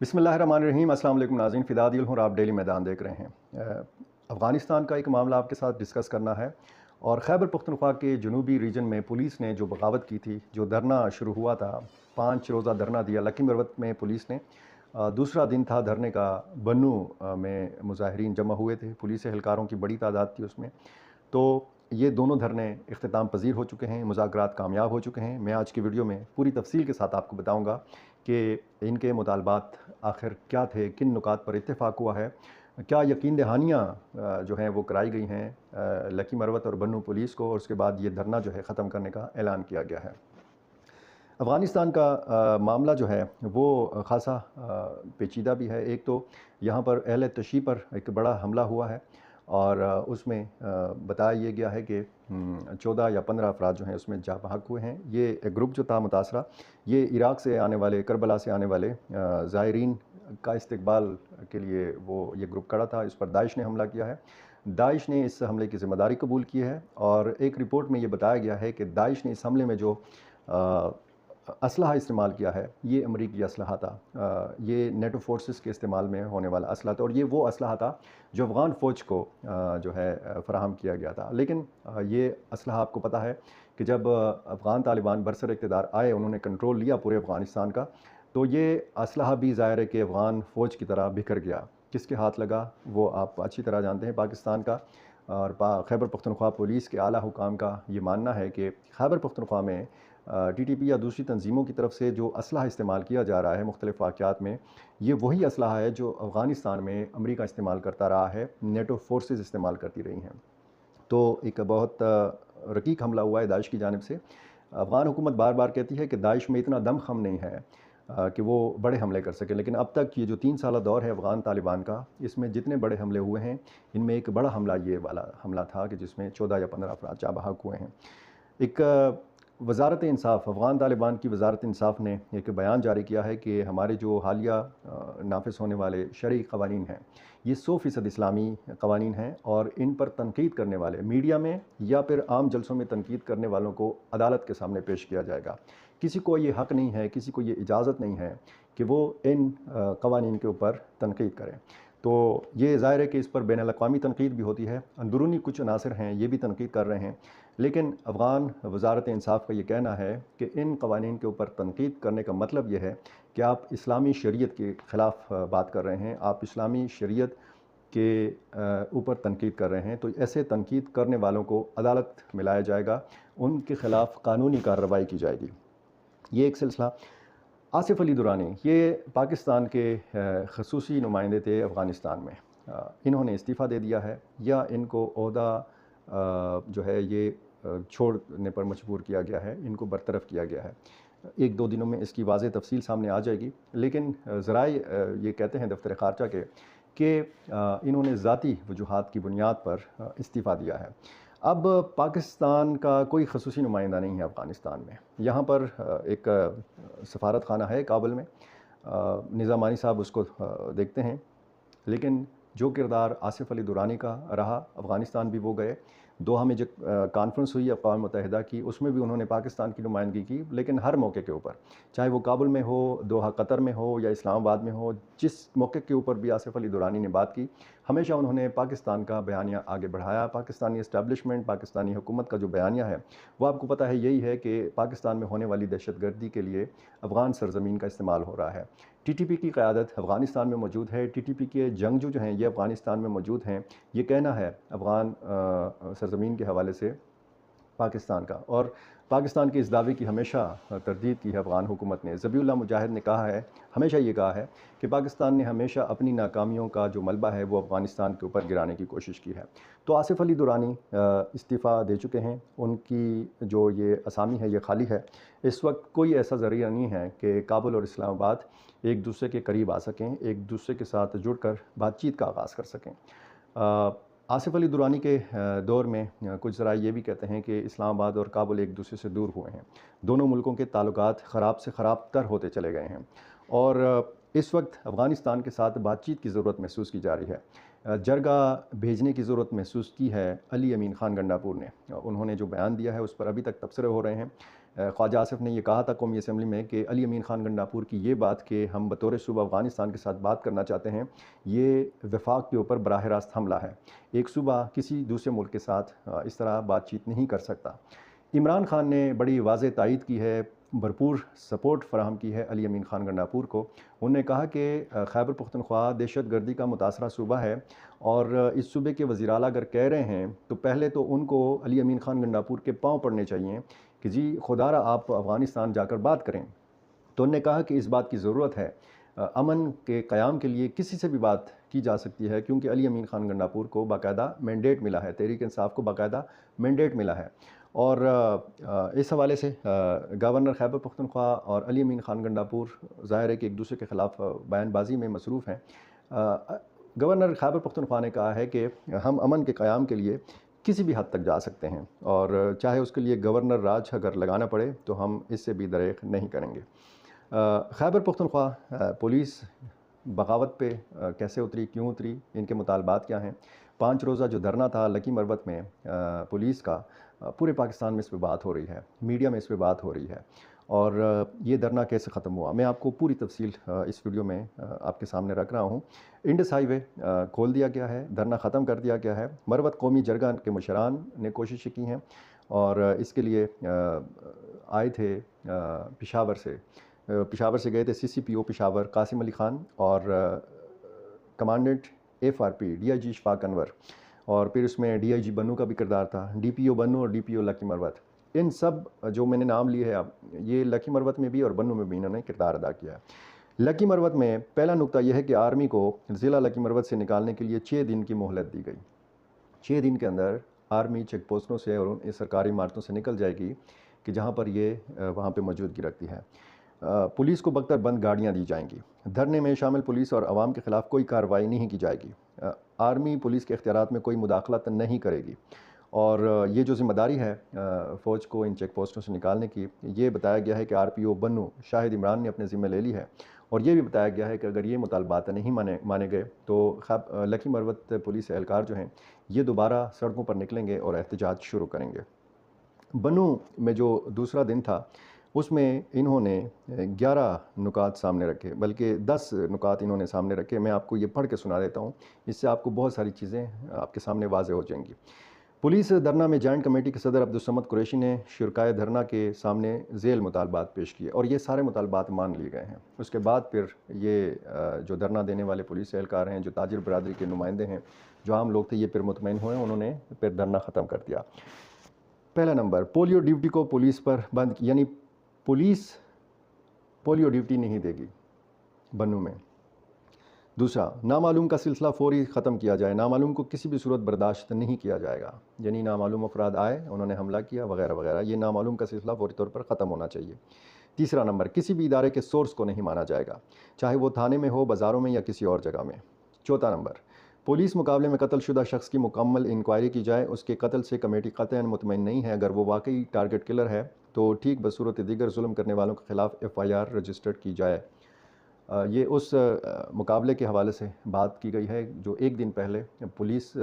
बिस्मिल्लाहिर्रहमानिर्रहीम। अस्सलाम वालेकुम नाज़रीन, फ़िदा दिल हूँ और आप डेली मैदान देख रहे हैं। अफ़गानिस्तान का एक मामला आपके साथ डिस्कस करना है। और खैबर पख्तूनख्वा के जनूबी रीजन में पुलिस ने जो बगावत की थी, जो धरना शुरू हुआ था, 5 रोज़ा धरना दिया लकी मरवत में पुलिस ने। दूसरा दिन था धरने का। बन्नू में मुज़ाहिरीन जमा हुए थे, पुलिस एहलकारों की बड़ी तादाद थी उसमें। तो ये दोनों धरने इख्तिताम पजीर हो चुके हैं, मुज़ाकरात कामयाब हो चुके हैं। मैं आज की वीडियो में पूरी तफसील के साथ आपको बताऊंगा कि इनके मुतालबात आखिर क्या थे, किन नुकात पर इत्तेफाक हुआ है, क्या यकीन दहानियाँ जो हैं वो कराई गई हैं लकी मरवत और बन्नू पुलिस को, और उसके बाद ये धरना जो है ख़त्म करने का ऐलान किया गया है। अफ़गानिस्तान का मामला जो है वो ख़ासा पेचीदा भी है। एक तो यहाँ पर अहले तशी पर एक बड़ा हमला हुआ है और उसमें बताया ये गया है कि 14 या 15 अफराद जो हैं उसमें जाँ बहक हुए हैं। ये ग्रुप जो था मुतासरा, ये इराक़ से आने वाले, करबला से आने वाले ज़ायरीन का इस्तकबाल के लिए वो ये ग्रुप खड़ा था। इस पर दाइश ने हमला किया है। दाइश ने इस हमले की ज़िम्मेदारी कबूल की है और एक रिपोर्ट में ये बताया गया है कि दाइश ने इस हमले में जो असलहा इस्तेमाल किया है, ये अमरीकी असलहा था। ये नेटो फोर्सेस के इस्तेमाल में होने वाला असलहा था और ये वो असलहा था जो अफ़गान फ़ौज को जो है फ़राहम किया गया था। लेकिन ये असलहा आपको पता है कि जब अफ़गान तालिबान बरसर इक़्तिदार आए, उन्होंने कंट्रोल लिया पूरे अफ़गानिस्तान का, तो ये असलहा भी ज़ाहिर है कि अफ़गान फ़ौज की तरह बिखर गया। किसके हाथ लगा वो आप अच्छी तरह जानते हैं। पाकिस्तान का और खैबर पख्तूनख्वा पुलिस के आला हुकाम का ये मानना है कि खैबर पख्तूनख्वा में टीटीपी या दूसरी तंजीमों की तरफ से जो असलहा इस्तेमाल किया जा रहा है मुख्तलिफ़ वाक़यात में, ये वही असलहा है जो अफ़गानिस्तान में अमरीका इस्तेमाल करता रहा है, नेटो फोर्सेस इस्तेमाल करती रही हैं। तो एक बहुत रकीक हमला हुआ है दाइश की जानिब से। अफ़गान हुकूमत बार बार कहती है कि दाइश में इतना दमख़म नहीं है कि वो बड़े हमले कर सके, लेकिन अब तक ये जो 3 साला दौर है अफ़गान तालिबान का, इसमें जितने बड़े हमले हुए हैं, इनमें एक बड़ा हमला ये वाला हमला था कि जिसमें 14 या 15 अफराद जाँ बहक हुए हैं। एक वज़ारत इंसाफ़, अफ़गान तालिबान की वज़ारत इंसाफ़ ने एक बयान जारी किया है कि हमारे जो हालिया नाफ़िज़ होने वाले शरई क़वानीन हैं, ये 100% इस्लामी क़वानीन हैं और इन पर तनक़ीद करने वाले मीडिया में या फिर आम जलसों में तनक़ीद करने वालों को अदालत के सामने पेश किया जाएगा। किसी को ये हक़ नहीं है, किसी को ये इजाज़त नहीं है कि वो इन क़वानीन के ऊपर तनक़ीद करें। तो ये ज़ाहिर है कि इस पर बैनुल-अक़वामी तनक़ीद भी होती है, अंदरूनी कुछ अनासर हैं ये भी तनक़ीद कर रहे हैं। लेकिन अफ़गान वज़ारत इंसाफ़ का ये कहना है कि इन क़वानीन के ऊपर तनक़ीद करने का मतलब ये है कि आप इस्लामी शरीयत के ख़िलाफ़ बात कर रहे हैं, आप इस्लामी शरीयत के ऊपर तनक़ीद कर रहे हैं। तो ऐसे तनक़ीद करने वालों को अदालत में लाया जाएगा, उनके ख़िलाफ़ कानूनी कार्रवाई की जाएगी। ये एक सिलसिला। आसिफ़ अली दुरानी ये पाकिस्तान के ख़ुसूसी नुमाइंदे थे अफ़गानिस्तान में। इन्होंने इस्तीफ़ा दे दिया है या इनको ओहदा जो है ये छोड़ने पर मजबूर किया गया है, इनको बरतरफ़ किया गया है। 1-2 दिनों में इसकी वाज़ेह तफ़सील सामने आ जाएगी। लेकिन ज़राए ये कहते हैं दफ़्तर ख़ारजा के कि इन्होंने ज़ाती वजूहात की बुनियाद पर इस्तीफ़ा दिया है। अब पाकिस्तान का कोई ख़ुसूसी नुमाइंदा नहीं है अफ़गानिस्तान में। यहाँ पर एक सफ़ारत खाना है काबुल में, निज़ामानी साहब उसको देखते हैं। लेकिन जो किरदार आसिफ़ अली दुरानी का रहा, अफ़गानिस्तान भी वो गए। दोहा में जो कॉन्फ्रेंस हुई अक़वाम मुत्तहिदा की, उसमें भी उन्होंने पाकिस्तान की नुमाइंदगी की, लेकिन हर मौके के ऊपर, चाहे वो काबुल में हो, दोहा कतर में हो या इस्लामाबाद में हो, जिस मौके के ऊपर भी आसिफ़ अली दुरानी ने बात की, हमेशा उन्होंने पाकिस्तान का बयानिया आगे बढ़ाया। पाकिस्तानी एस्टैब्लिशमेंट, पाकिस्तानी हुकूमत का जो बयानिया है, वो आपको पता है यही है कि पाकिस्तान में होने वाली दहशतगर्दी के लिए अफ़गान सरज़मीन का इस्तेमाल हो रहा है। टीटीपी की क़यादत अफ़गानिस्तान में मौजूद है, टीटीपी के जंगजू जो हैं ये अफ़गानिस्तान में मौजूद हैं। ये कहना है अफ़गान सरज़मीन के हवाले से पाकिस्तान का, और पाकिस्तान के इस दावे की हमेशा तरदीद की है अफ़गान हुकूमत ने। ज़बीउल्लाह मुजाहिद ने कहा है, हमेशा ये कहा है कि पाकिस्तान ने हमेशा अपनी नाकामियों का जो मलबा है वो अफ़गानिस्तान के ऊपर गिराने की कोशिश की है। तो आसिफ़ अली दुरानी इस्तीफ़ा दे चुके हैं, उनकी जो ये असामी है ये खाली है। इस वक्त कोई ऐसा ज़रिया नहीं है कि काबुल और इस्लामाबाद एक दूसरे के करीब आ सकें, एक दूसरे के साथ जुड़कर बातचीत का आगाज़ कर सकें। आसिफ़ अली दुरानी के दौर में कुछ ज़राए ये भी कहते हैं कि इस्लामाबाद और काबुल एक दूसरे से दूर हुए हैं। दोनों मुल्कों के ताल्लुकात ख़राब से ख़राब तर होते चले गए हैं और इस वक्त अफ़गानिस्तान के साथ बातचीत की ज़रूरत महसूस की जा रही है। जरगा भेजने की ज़रूरत महसूस की है अली अमीन ख़ान गंडापुर ने। उन्होंने जो बयान दिया है उस पर अभी तक तबसरे हो रहे हैं। خواجہ آصف نے یہ کہا تھا قومی اسمبلی میں کہ علی امین خان گنڈاپور کی یہ بات کہ ہم بطور صوبہ افغانستان کے ساتھ بات کرنا چاہتے ہیں، یہ وفاق کے اوپر براہ راست حملہ ہے۔ ایک صوبہ کسی دوسرے ملک کے ساتھ اس طرح بات چیت نہیں کر سکتا۔ عمران خان نے بڑی واضح تائید کی ہے، بھرپور سپورٹ فراہم کی ہے علی امین خان گنڈاپور کو۔ انہوں نے کہا کہ خیبر پختونخوا دہشت گردی کا متاثرہ صوبہ ہے، اور اس صوبے کے وزیر اعلیٰ اگر کہہ رہے ہیں تو پہلے تو ان کو علی امین خان گنڈاپور کے پاؤں پڑنے چاہیے کہ جی خدا را آپ افغانستان جا کر بات کریں۔ تو انہوں نے کہا کہ اس بات کی ضرورت ہے، امن کے قیام کے لیے کسی سے بھی بات کی جا سکتی ہے، کیونکہ علی امین خان گنڈاپور کو باقاعدہ مینڈیٹ ملا ہے، تحریک انصاف کو باقاعدہ مینڈیٹ ملا ہے۔ اور اس حوالے سے گورنر خیبر پختونخوا اور علی امین خان گنڈاپور ظاہر ہے کہ ایک دوسرے کے خلاف بیان بازی میں مصروف ہیں۔ گورنر خیبر پختونخوا نے کہا ہے کہ ہم امن کے قیام کے لیے کسی بھی حد تک جا سکتے ہیں، اور چاہے اس کے لیے گورنر راج اگر لگانا پڑے تو ہم اس سے بھی دریغ نہیں کریں گے۔ خیبر پختونخوا پولیس بغاوت پہ کیسے اتری، کیوں اتری، ان کے مطالبات کیا ہیں؟ 5 روزہ جو دھرنا تھا لکی مروت میں پولیس کا، پورے پاکستان میں اس پہ بات ہو رہی ہے، میڈیا میں اس پہ بات ہو رہی ہے، اور یہ دھرنا کیسے ختم ہوا میں آپ کو پوری تفصیل اس ویڈیو میں آپ کے سامنے رکھ رہا ہوں۔ انڈس ہائی وے کھول دیا گیا ہے، دھرنا ختم کر دیا گیا ہے۔ مروت قومی جرگہ کے مشران نے کوششیں کی ہیں، اور اس کے لیے آئے تھے پشاور سے گئے تھے CCPO پشاور قاسم علی خان، اور کمانڈنٹ FRP DIG اشفاق انور، اور پھر اس میں DIG بنو کا بھی کردار تھا، DPO بنو اور DPO لکی مروت۔ ان سب جو میں نے نام لیے ہیں اب، یہ لکی مروت میں بھی اور بنو میں بھی انہوں نے کردار ادا کیا ہے۔ لکی مروت میں پہلا نقطہ یہ ہے کہ آرمی کو ضلع لکی مروت سے نکالنے کے لیے 6 دن کی مہلت دی گئی۔ 6 دن کے اندر آرمی چیک پوسٹوں سے اور ان سرکاری عمارتوں سے نکل جائے گی کہ جہاں پر یہ وہاں پہ موجودگی رکھتی ہے۔ پولیس کو بختر بند گاڑیاں دی جائیں گی۔ دھرنے میں شامل پولیس اور عوام کے خلاف کوئی کارروائی نہیں کی جائے گی۔ آرمی پولیس کے اختیارات میں کوئی مداخلت نہیں کرے گی، اور یہ جو ذمہ داری ہے فوج کو ان چیک پوسٹوں سے نکالنے کی، یہ بتایا گیا ہے کہ RPO بنو شاہد عمران نے اپنے ذمہ لے لی ہے، اور یہ بھی بتایا گیا ہے کہ اگر یہ مطالبات نہیں مانے گئے تو لکی مروت پولیس اہلکار جو ہیں یہ دوبارہ سڑکوں پر نکلیں گے اور احتجاج شروع کریں گے۔ بنو میں جو دوسرا دن تھا اس میں انہوں نے 11 نکات سامنے رکھے، بلکہ 10 نکات انہوں نے سامنے رکھے۔ میں آپ کو یہ پڑھ کے سنا دیتا ہوں، اس سے آپ کو بہت ساری چیزیں آپ کے سامنے واضح ہو جائیں گی۔ پولیس دھرنا میں جوائنٹ کمیٹی کے صدر عبدالصمد قریشی نے شرکائے دھرنا کے سامنے ذیل مطالبات پیش کیے، اور یہ سارے مطالبات مان لیے گئے ہیں۔ اس کے بعد پھر یہ جو دھرنا دینے والے پولیس اہلکار ہیں، جو تاجر برادری کے نمائندے ہیں، جو عام لوگ تھے، یہ پھر مطمئن ہوئے، انہوں نے پھر دھرنا ختم کر دیا۔ پہلا نمبر، پولیو ڈیوٹی کو پولیس پر بند، یعنی پولیس پولیو ڈیوٹی نہیں دے گی بنو میں۔ دوسرا، نامعلوم کا سلسلہ فوری ختم کیا جائے، نامعلوم کو کسی بھی صورت برداشت نہیں کیا جائے گا، یعنی نامعلوم افراد آئے، انہوں نے حملہ کیا وغیرہ وغیرہ، یہ نامعلوم کا سلسلہ فوری طور پر ختم ہونا چاہیے۔ تیسرا نمبر، کسی بھی ادارے کے سورس کو نہیں مانا جائے گا، چاہے وہ تھانے میں ہو، بازاروں میں یا کسی اور جگہ میں۔ چوتھا نمبر، پولیس مقابلے میں قتل شدہ شخص کی مکمل انکوائری کی جائے، اس کے قتل سے کمیٹی قطعاً مطمئن نہیں ہے، اگر وہ واقعی ٹارگٹ کلر ہے تو ٹھیک بصورت دیگر ظلم کرنے والوں کے خلاف FIR رجسٹرڈ کی جائے۔ یہ اس مقابلے کے حوالے سے بات کی گئی ہے جو ایک دن پہلے پولیس